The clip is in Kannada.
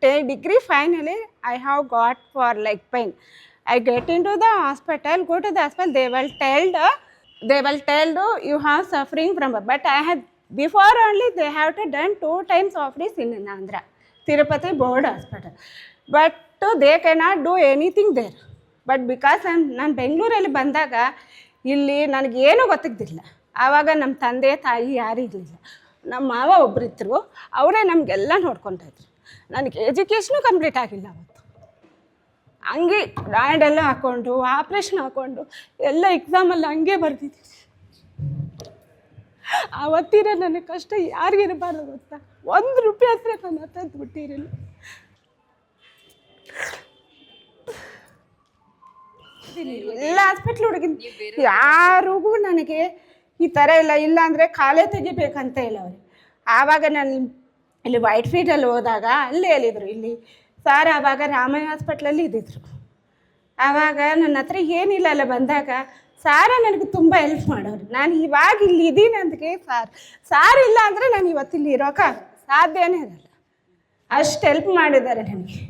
take degree, finally I have got for leg pain. I get into the hospital, go to the hospital, they will tell you have suffering from, but I had before only they have to done 2 times of this in Andhra, Tirupati Board Hospital, but they cannot do anything there. But because ನಾನು ಬೆಂಗಳೂರಲ್ಲಿ ಬಂದಾಗ ಇಲ್ಲಿ ನನಗೇನೂ ಗೊತ್ತಿದ್ದಿಲ್ಲ. ಆವಾಗ ನಮ್ಮ ತಂದೆ ತಾಯಿ ಯಾರೂ ಇರಲಿಲ್ಲ. ನಮ್ಮ ಮಾವ ಒಬ್ಬರಿದ್ದರು, ಅವರೇ ನಮಗೆಲ್ಲ ನೋಡ್ಕೊತಾಯಿದ್ರು. ನನಗೆ ಎಜುಕೇಷನು ಕಂಪ್ಲೀಟ್ ಆಗಿಲ್ಲ ಅವತ್ತು. ಹಂಗೆ ರಾಯಡೆಲ್ಲ ಹಾಕ್ಕೊಂಡು ಆಪ್ರೇಷನ್ ಹಾಕ್ಕೊಂಡು ಎಲ್ಲ ಎಕ್ಸಾಮಲ್ಲಿ ಹಂಗೆ ಬರ್ತಿದ್ದೀನಿ. ಆವತ್ತಿರೋ ನನಗೆ ಕಷ್ಟ ಯಾರಿಗಿರಬಾರ್ದು ಗೊತ್ತಾ? 1 ರೂಪಾಯಿ ಹತ್ರ ನನ್ನ ಹತ್ರ ದುಡ್ಡಿರಲಿಲ್ಲ. ಎಲ್ಲ ಹಾಸ್ಪಿಟ್ಲ್ ಹುಡುಗಿನ ಯಾರಿಗೂ ನನಗೆ ಈ ಥರ ಇಲ್ಲ ಅಂದರೆ ಕಾಲೇ ತೆಗಿಬೇಕಂತ ಹೇಳವ್ರೆ. ಆವಾಗ ನಾನು ಇಲ್ಲಿ ವೈಟ್ ಫೀಲ್ಡಲ್ಲಿ ಹೋದಾಗ ಅಲ್ಲಿ ಹೇಳಿದರು, ಇಲ್ಲಿ ಸಾರ್ ಆವಾಗ ರಾಮಯ್ಯ ಹಾಸ್ಪಿಟ್ಲಲ್ಲಿ ಇದ್ದಿದ್ರು. ಆವಾಗ ನನ್ನ ಹತ್ರ ಏನಿಲ್ಲ ಅಲ್ಲ ಬಂದಾಗ ಸಾರ ನನಗೆ ತುಂಬ ಹೆಲ್ಪ್ ಮಾಡೋರು. ನಾನು ಇವಾಗ ಇಲ್ಲಿ ಇದ್ದೀನಿ ಅಂದಕ್ಕೆ ಸಾರ್ ಇಲ್ಲ ಅಂದರೆ ನಾನು ಇವತ್ತಿಲ್ಲಿ ಇರೋಕೆ ಸಾಧ್ಯನೇ ಇರಲ್ಲ. ಅಷ್ಟು ಹೆಲ್ಪ್ ಮಾಡಿದ್ದಾರೆ ನನಗೆ.